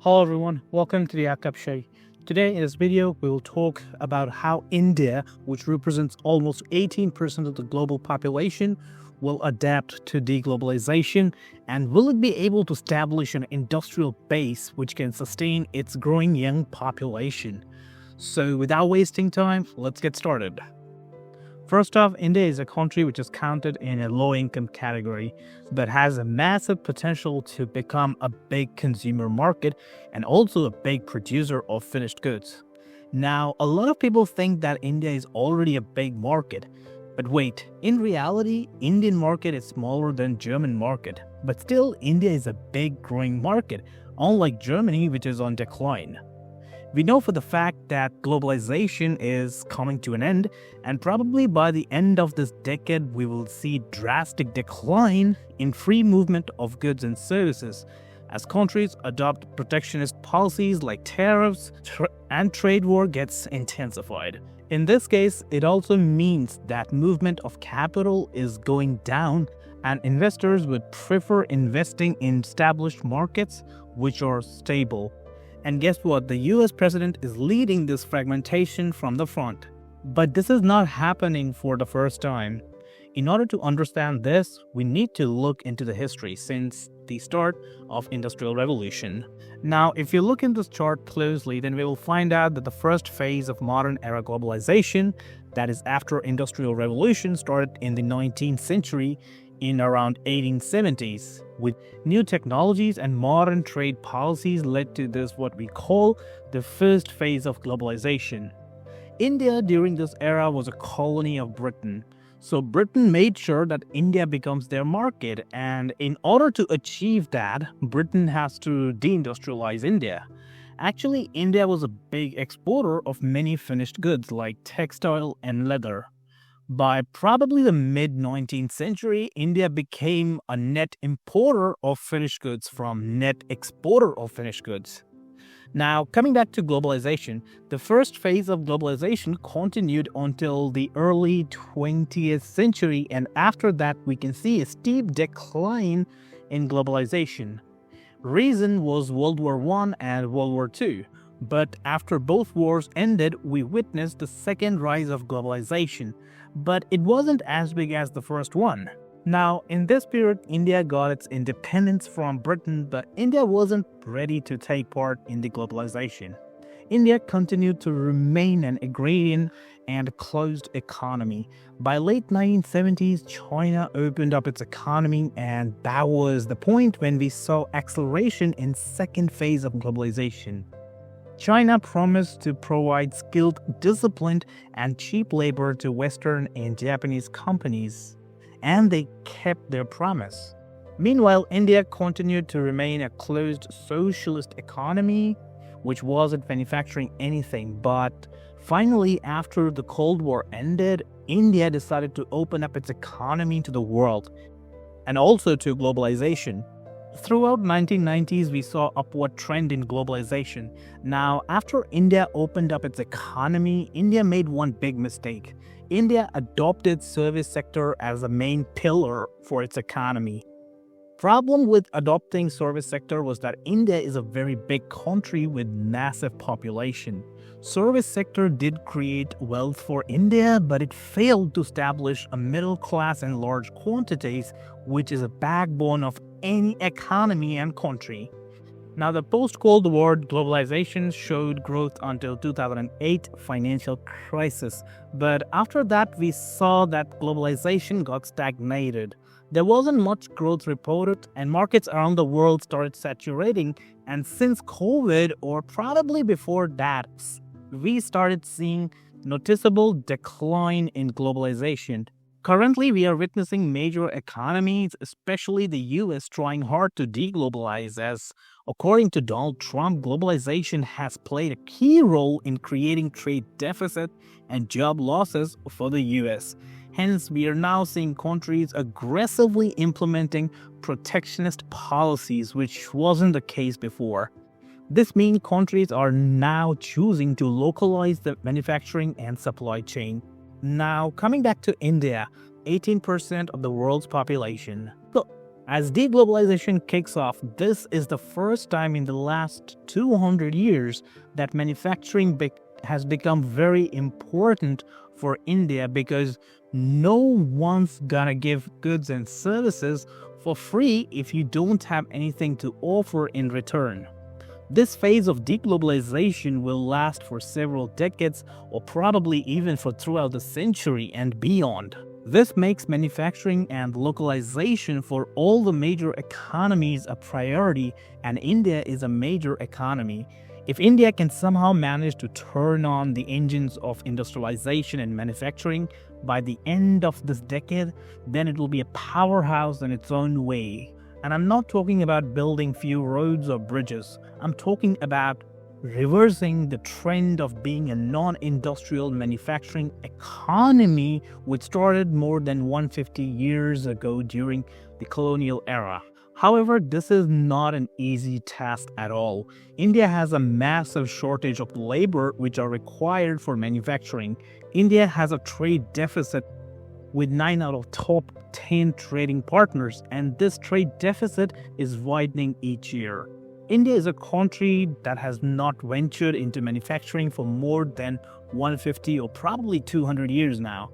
Hello everyone, welcome to the Adkup show. Today in this video, we will talk about how India, which represents almost 18% of the global population, will adapt to deglobalization, and will it be able to establish an industrial base which can sustain its growing young population. So without wasting time, let's get started. First off, India is a country which is counted in a low-income category, but has a massive potential to become a big consumer market and also a big producer of finished goods. Now, a lot of people think that India is already a big market, but wait, in reality, Indian market is smaller than German market, but still India is a big growing market, unlike Germany which is on decline. We know for the fact that globalization is coming to an end, and probably by the end of this decade we will see drastic decline in free movement of goods and services as countries adopt protectionist policies like tariffs and trade war gets intensified. In this case, it also means that movement of capital is going down and investors would prefer investing in established markets which are stable. And guess what? The US president is leading this fragmentation from the front. But this is not happening for the first time. In order to understand this, we need to look into the history since the start of Industrial Revolution. Now, if you look in this chart closely, then we will find out that the first phase of modern era globalization, that is after Industrial Revolution, started in the 19th century in around 1870s. With new technologies and modern trade policies led to this what we call the first phase of globalization. India during this era was a colony of Britain. So Britain made sure that India becomes their market, and in order to achieve that, Britain has to deindustrialize India. Actually, India was a big exporter of many finished goods like textile and leather. By probably the mid-19th century, India became a net importer of finished goods from net exporter of finished goods. Now, coming back to globalization, the first phase of globalization continued until the early 20th century, and after that we can see a steep decline in globalization. Reason was World War I and World War II. But after both wars ended, we witnessed the second rise of globalization, but it wasn't as big as the first one. Now, in this period, India got its independence from Britain, but India wasn't ready to take part in the globalization. India continued to remain an agrarian and closed economy. By late 1970s, China opened up its economy, and that was the point when we saw acceleration in second phase of globalization. China promised to provide skilled, disciplined, and cheap labor to Western and Japanese companies, and they kept their promise. Meanwhile, India continued to remain a closed socialist economy, which wasn't manufacturing anything. But finally, after the Cold War ended, India decided to open up its economy to the world and also to globalization. Throughout 1990s, we saw upward trend in globalization. Now, after India opened up its economy, India made one big mistake. India adopted service sector as a main pillar for its economy. Problem with adopting service sector was that India is a very big country with massive population. Service sector did create wealth for India, but it failed to establish a middle class in large quantities, which is a backbone of any economy and country. Now, the post-Cold War globalization showed growth until 2008 financial crisis, but after that we saw that globalization got stagnated. There wasn't much growth reported, and markets around the world started saturating, and since COVID, or probably before that, we started seeing noticeable decline in globalization. Currently, we are witnessing major economies, especially the US, trying hard to deglobalize, as according to Donald Trump, globalization has played a key role in creating trade deficit and job losses for the US. Hence, we are now seeing countries aggressively implementing protectionist policies, which wasn't the case before. This means countries are now choosing to localize the manufacturing and supply chain. Now, coming back to India, 18% of the world's population. So, As deglobalization kicks off, this is the first time in the last 200 years that manufacturing has become very important for India, because no one's gonna give goods and services for free if you don't have anything to offer in return. This phase of deglobalization will last for several decades, or probably even for throughout the century and beyond. This makes manufacturing and localization for all the major economies a priority, and India is a major economy. If India can somehow manage to turn on the engines of industrialization and manufacturing by the end of this decade, then it will be a powerhouse in its own way. And I'm not talking about building few roads or bridges. I'm talking about reversing the trend of being a non-industrial manufacturing economy, which started more than 150 years ago during the colonial era. However, this is not an easy task at all. India has a massive shortage of labor which are required for manufacturing. India has a trade deficit with 9 out of top 10 trading partners, and this trade deficit is widening each year. India is a country that has not ventured into manufacturing for more than 150 or probably 200 years now.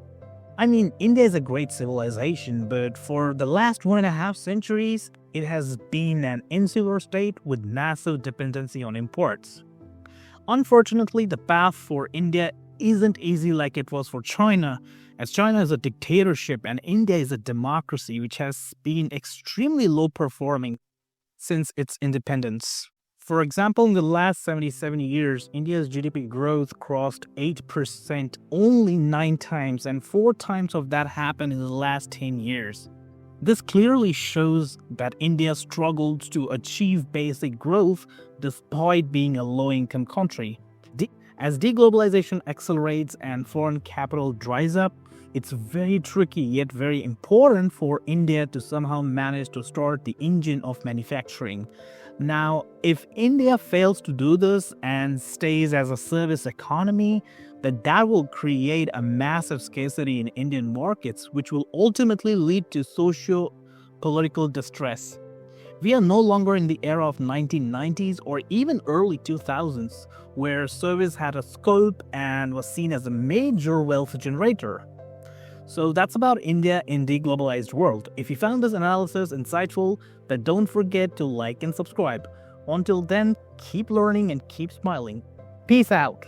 I mean, India is a great civilization, but for the last 1.5 centuries, it has been an insular state with massive dependency on imports. Unfortunately, the path for India isn't easy like it was for China, as China is a dictatorship and India is a democracy which has been extremely low performing since its independence. For example, in the last 77 years, India's GDP growth crossed 8% only 9 times, and 4 times of that happened in the last 10 years. This clearly shows that India struggles to achieve basic growth despite being a low-income country. As deglobalization accelerates and foreign capital dries up, it's very tricky yet very important for India to somehow manage to start the engine of manufacturing. Now, if India fails to do this and stays as a service economy, then that will create a massive scarcity in Indian markets, which will ultimately lead to socio-political distress. We are no longer in the era of 1990s or even early 2000s, where service had a scope and was seen as a major wealth generator. So that's about India in the globalized world. If you found this analysis insightful, then don't forget to like and subscribe. Until then, keep learning and keep smiling. Peace out.